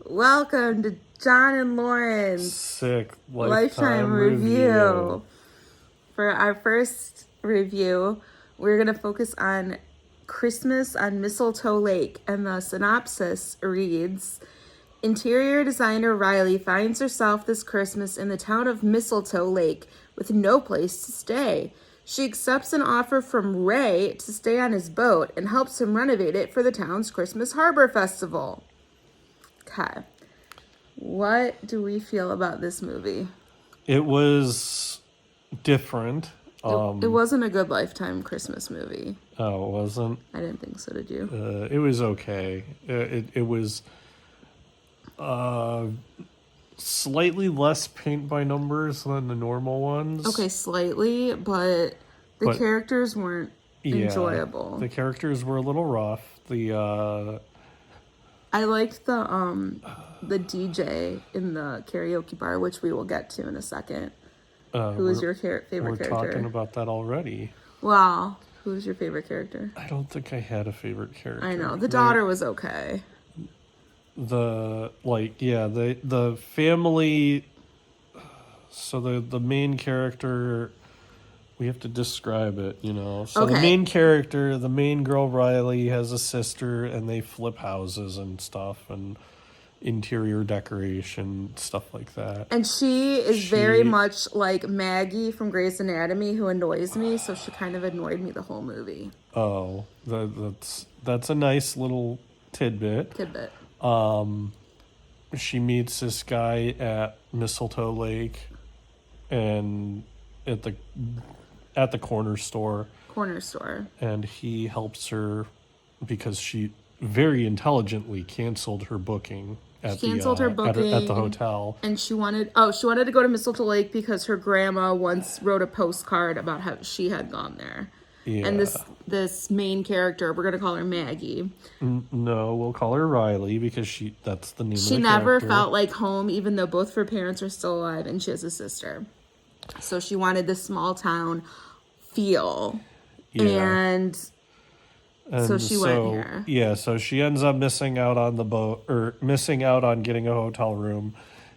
Welcome to John and Lauren's Sick Lifetime Review. For our first review, we're going to focus on Christmas on Mistletoe Lake, and the synopsis reads, Interior designer Riley finds herself this Christmas in the town of Mistletoe Lake with no place to stay. She accepts an offer from Ray to stay on his boat and helps him renovate it for the town's Christmas Harbor Festival. Okay. What do we feel about this movie? It was different. It wasn't a good Lifetime Christmas movie. Oh, it wasn't? I didn't think so, did you? It was okay. It was slightly less paint by numbers than the normal ones. Okay, slightly, but the characters weren't enjoyable. The characters were a little rough. I liked the DJ in the karaoke bar, which we will get to in a second. Who was your favorite character? We're talking about that already. Wow. Who was your favorite character? I don't think I had a favorite character. I know. The daughter was okay. The family, so the main character, we have to describe it, So Okay. The main character, the main girl Riley, has a sister, and they flip houses and stuff, and interior decoration, stuff like that. And she is very much like Maggie from Grey's Anatomy, who annoys me, so she kind of annoyed me the whole movie. Oh, that's a nice little tidbit. She meets this guy at Mistletoe Lake, and at the corner store, and he helps her because she very intelligently canceled her booking at the hotel, and she wanted to go to Mistletoe Lake because her grandma once wrote a postcard about how she had gone there. Yeah. And this main character, we're gonna call her Maggie. No, we'll call her Riley because that's the name of the character. She never felt like home, even though both her parents are still alive, and she has a sister. So she wanted this small town feel, and so she went here. Yeah, so she ends up missing out on the boat, or missing out on getting a hotel room,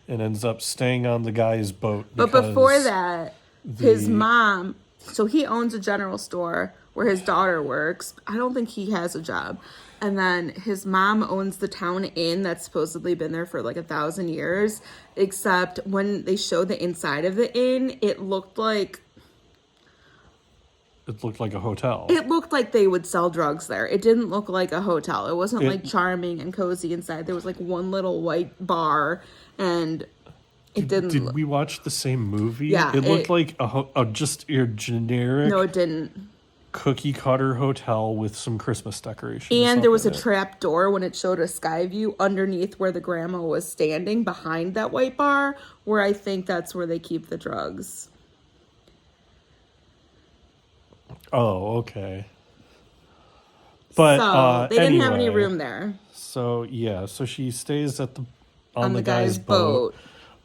and ends up staying on the guy's boat. But before that, his mom, so he owns a general store where his daughter works. I don't think he has a job. And then his mom owns the town inn that's supposedly been there for like 1,000 years. Except when they showed the inside of the inn, it looked like a hotel. It looked like they would sell drugs there. It didn't look like a hotel. It wasn't like charming and cozy inside. There was like one little white bar, and it didn't. Did we watch the same movie? Yeah, it looked like just your generic. No, it didn't. Cookie cutter hotel with some Christmas decorations. And there was a trap door when it showed a sky view underneath where the grandma was standing behind that white bar, where I think that's where they keep the drugs. Oh, okay. But so they didn't have any anyway, room there. So yeah, so she stays on the guy's boat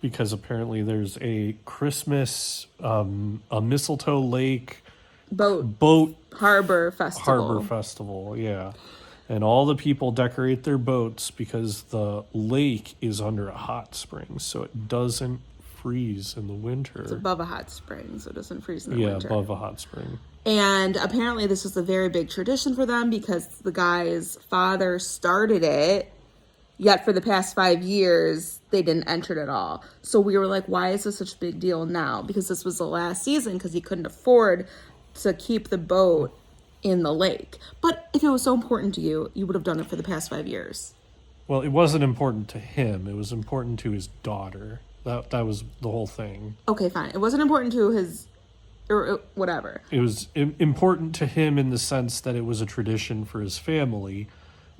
because apparently there's a Christmas a Mistletoe Lake boat harbor festival, yeah. And all the people decorate their boats because the lake is under a hot spring, so it doesn't freeze in the winter. It's above a hot spring, so it doesn't freeze in the winter. Yeah, above a hot spring. And apparently this is a very big tradition for them because the guy's father started it, yet for the past 5 years, they didn't enter it at all. So we were like, why is this such a big deal now? Because this was the last season because he couldn't afford to keep the boat in the lake. But if it was so important to you, you would have done it for the past 5 years. Well, it wasn't important to him. It was important to his daughter. That was the whole thing. Okay, fine. It wasn't important to his... or whatever. It was important to him in the sense that it was a tradition for his family,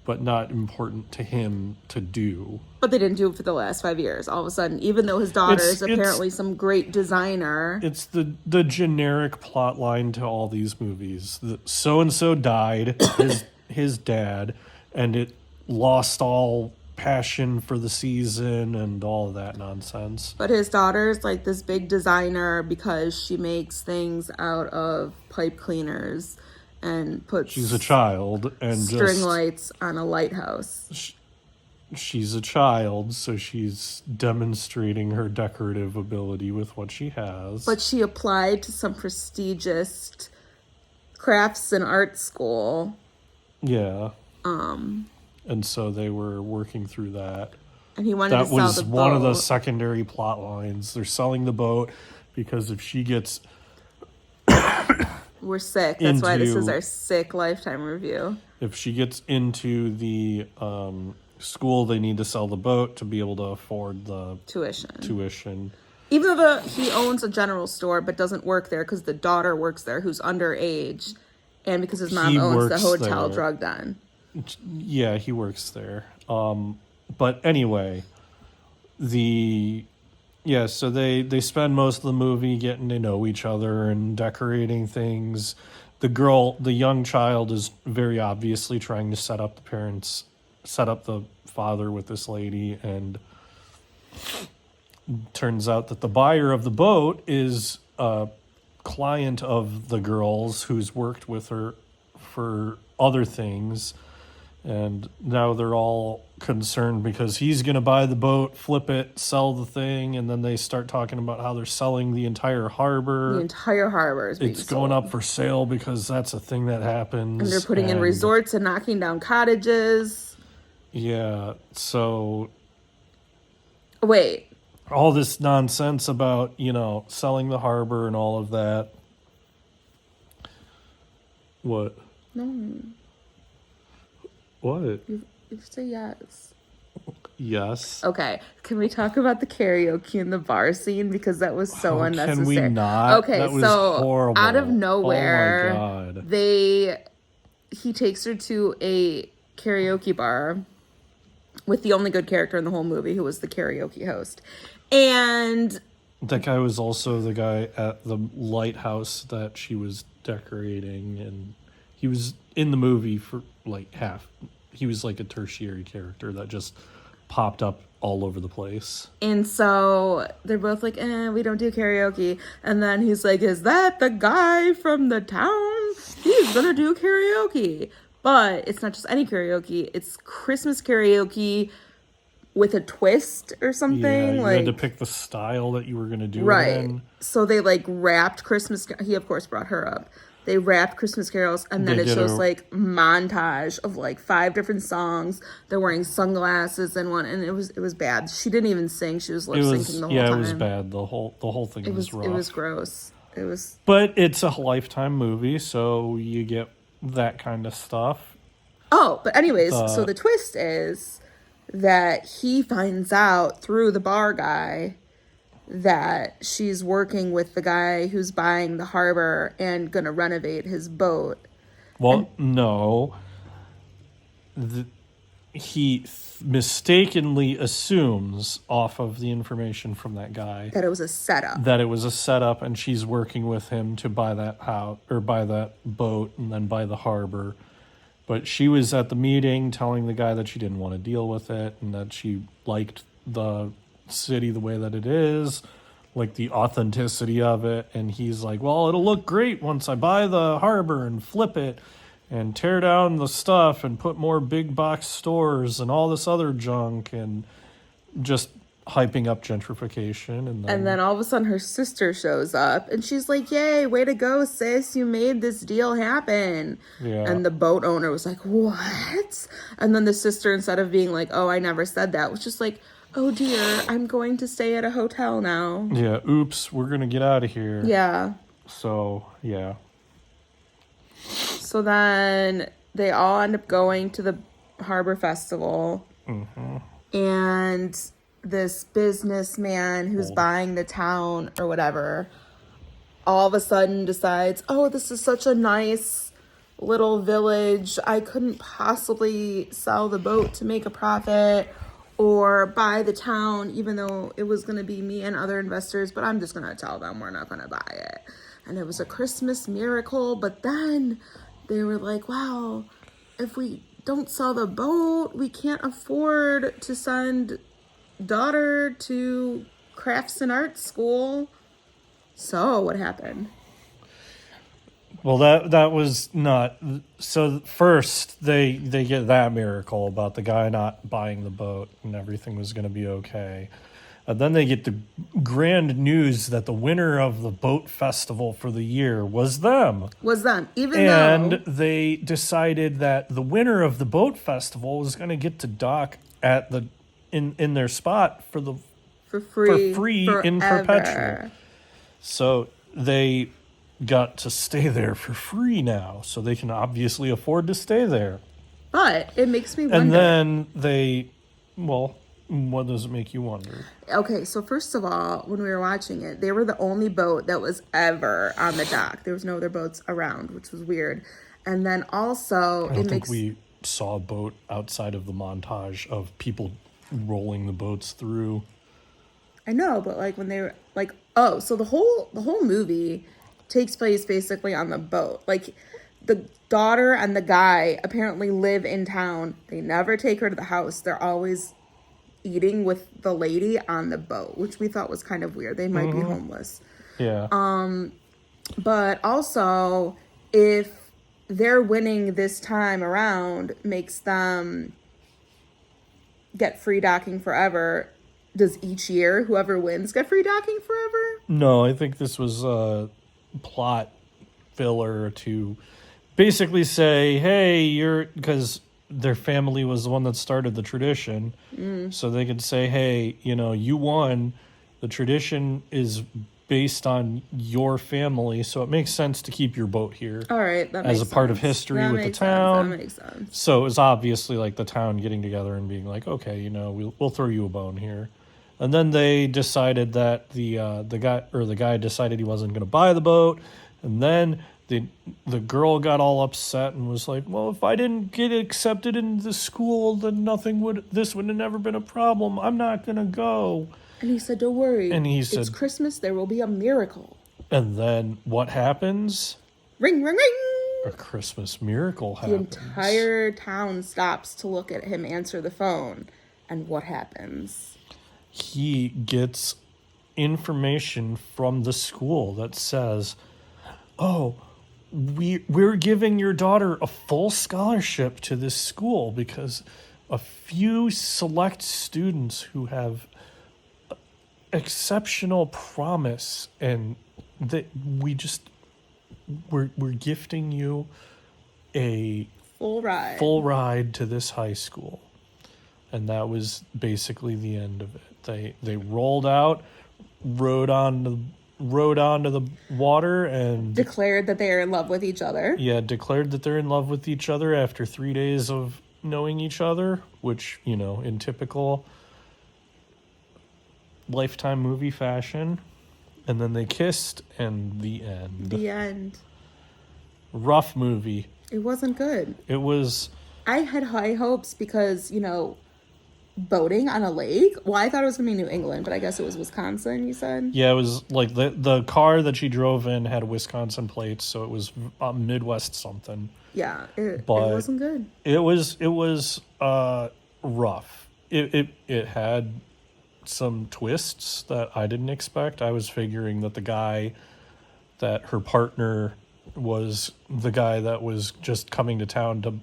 but not important to him to do. But they didn't do it for the last 5 years. All of a sudden, even though his daughter is apparently some great designer. It's the generic plot line to all these movies. So-and-so died, his dad, and it lost all passion for the season and all of that nonsense. But his daughter's like this big designer because she makes things out of pipe cleaners and puts... She's a child and string lights on a lighthouse. she's a child, so she's demonstrating her decorative ability with what she has. But she applied to some prestigious crafts and art school. Yeah. And so they were working through that. And he wanted to sell the boat. That was one of the secondary plot lines. They're selling the boat because if she gets... We're sick. That's why this is our sick Lifetime review. If she gets into the school, they need to sell the boat to be able to afford the tuition. Even though he owns a general store but doesn't work there because the daughter works there who's underage, and because his mom owns the hotel drug den. Yeah, he works there. But anyway, so they spend most of the movie getting to know each other and decorating things. The young child is very obviously trying to set up the father with this lady, and turns out that the buyer of the boat is a client of the girl's who's worked with her for other things. And now they're all concerned because he's going to buy the boat, flip it, sell the thing, and then they start talking about how they're selling the entire harbor. The entire harbor is being sold. Going up for sale because that's a thing that happens. And they're putting in resorts and knocking down cottages. Yeah, so... Wait. All this nonsense about, selling the harbor and all of that. What? No. What? You say yes. Yes. Okay. Can we talk about the karaoke in the bar scene? Because that was so unnecessary. Can we not? Okay, that was so horrible. Out of nowhere, oh my God. He takes her to a karaoke bar with the only good character in the whole movie, who was the karaoke host. And that guy was also the guy at the lighthouse that she was decorating, and he was in the movie for like half. He was like a tertiary character that just popped up all over the place. And so they're both like, we don't do karaoke. And then he's like, is that the guy from the town? He's gonna do karaoke. But it's not just any karaoke. It's Christmas karaoke with a twist or something. Yeah, you had to pick the style that you were going to do it in. So they wrapped Christmas. He of course brought her up. They wrapped Christmas carols, and then it shows montage of 5 different songs. They're wearing sunglasses and one, and it was bad. She didn't even sing. She was lip syncing the whole time. Yeah, it was bad. The whole thing was rough. It was gross. But it's a Lifetime movie, so you get that kind of stuff. Oh, but anyways, so the twist is that he finds out through the bar guy that she's working with the guy who's buying the harbor and gonna renovate his boat. Well, no. He mistakenly assumes off of the information from that guy that it was a setup. And she's working with him to buy that house or buy that boat and then buy the harbor. But she was at the meeting telling the guy that she didn't want to deal with it and that she liked the city the way that it is, like the authenticity of it. And he's like, well, it'll look great once I buy the harbor and flip it and tear down the stuff and put more big box stores and all this other junk, and just hyping up gentrification. And then all of a sudden her sister shows up and she's like, yay, way to go, sis, you made this deal happen. Yeah. And the boat owner was like, what? And then the sister, instead of being like, oh, I never said that, was just like, oh dear, I'm going to stay at a hotel now. Yeah, oops, we're going to get out of here. Yeah. So, yeah. So then they all end up going to the Harbor Festival. Mm-hmm. And this businessman who's buying the town or whatever all of a sudden decides, oh, this is such a nice little village. I couldn't possibly sell the boat to make a profit or buy the town, even though it was going to be me and other investors, but I'm just going to tell them we're not going to buy it. And it was a Christmas miracle, but then they were like, wow, if we don't sell the boat, we can't afford to send daughter to crafts and art school. So what happened? Well, that was not. So first they get that miracle about the guy not buying the boat and everything was going to be okay. And then they get the grand news that the winner of the boat festival for the year was them. And they decided that the winner of the boat festival was going to get to dock at the in their spot for free in perpetual. So they got to stay there for free now, so they can obviously afford to stay there. But it makes me wonder. And then what does it make you wonder? Okay, so first of all, when we were watching it, they were the only boat that was ever on the dock. There was no other boats around, which was weird. And then also, I don't think we saw a boat outside of the montage of people rolling the boats through. I know, but like when they were like, oh, so the whole movie takes place basically on the boat. Like the daughter and the guy apparently live in town. They never take her to the house. They're always eating with the lady on the boat, which we thought was kind of weird. They might be homeless. Yeah. But also, if they're winning this time around makes them get free docking forever, does each year whoever wins get free docking forever? No, I think this was a plot filler to basically say, hey, because their family was the one that started the tradition. So they could say, hey, you won. The tradition is based on your family, so it makes sense to keep your boat here. All right, that makes as a part of history with the town. That makes sense. So it was obviously like the town getting together and being like, okay, we'll throw you a bone here. And then they decided that the guy decided he wasn't going to buy the boat, and then the girl got all upset and was like, well, if I didn't get accepted into the school, then this would have never been a problem. I'm not going to go. And he said, don't worry. And he said, it's Christmas. There will be a miracle. And then what happens? Ring, ring, ring. A Christmas miracle happens. The entire town stops to look at him answer the phone. And what happens? He gets information from the school that says, oh, we're giving your daughter a full scholarship to this school because a few select students who have exceptional promise, and that we're gifting you a full ride to this high school. And that was basically the end of it. They rolled out, rode onto the water, and declared that they are in love with each other. Yeah, declared that they're in love with each other after 3 days of knowing each other, which, in typical Lifetime movie fashion. And then they kissed, and the end. The end. Rough movie. It wasn't good. It was... I had high hopes because, boating on a lake? Well, I thought it was going to be New England, but I guess it was Wisconsin, you said? Yeah, it was like the car that she drove in had Wisconsin plates, so it was Midwest something. Yeah, it wasn't good. It was rough. It had some twists that I didn't expect. I was figuring that her partner was the guy that was just coming to town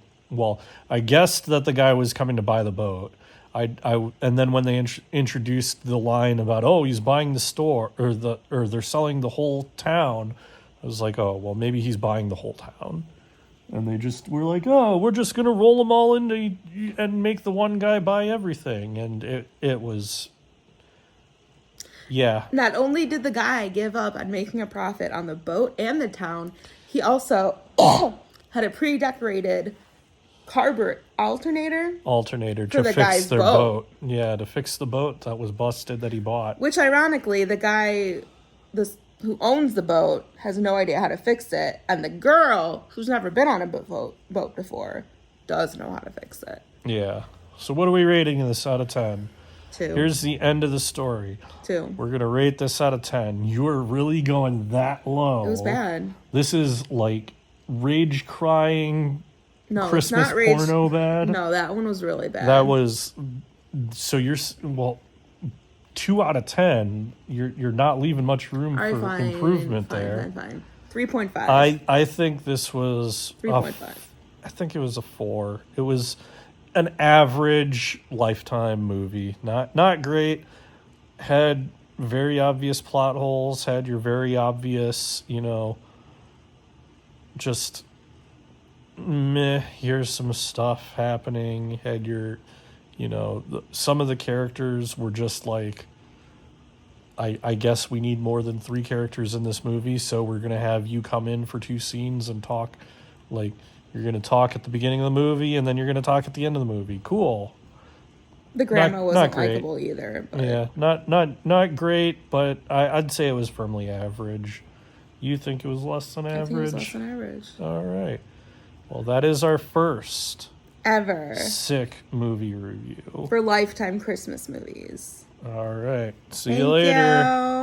I guessed that the guy was coming to buy the boat. And then when they introduced the line about, oh, he's buying the store or they're selling the whole town, I was like, oh, well, maybe he's buying the whole town. And they just were like, oh, we're just going to roll them all into and make the one guy buy everything. And it was, yeah. Not only did the guy give up on making a profit on the boat and the town, he also had a pre-decorated alternator to fix their boat. Yeah, to fix the boat that was busted that he bought. Which ironically, the guy who owns the boat has no idea how to fix it, and the girl who's never been on a boat before does know how to fix it. Yeah. So what are we rating this out of 10? 2. Here's the end of the story. 2. We're gonna rate this out of 10. You're really going that low. It was bad. This is like rage crying. No, Christmas it's not rage. Porno bad. No, that one was really bad. That was 2 out of 10. You're not leaving much room for improvement there. Fine. 3.5. I think this was 3.5. I think it was a 4. It was an average Lifetime movie. Not great. Had very obvious plot holes. Had your very obvious, just meh. Here's some stuff happening. Had your, some of the characters were just like, I guess we need more than 3 characters in this movie, so we're going to have you come in for 2 scenes and talk. Like, you're going to talk at the beginning of the movie, and then you're going to talk at the end of the movie. Cool. The grandma wasn't likable either. But... Yeah, not great, but I'd say it was firmly average. You think it was less than average? I think it was less than average. All right. Well, that is our first ever sick movie review for Lifetime Christmas movies. All right. See you later. Thank you.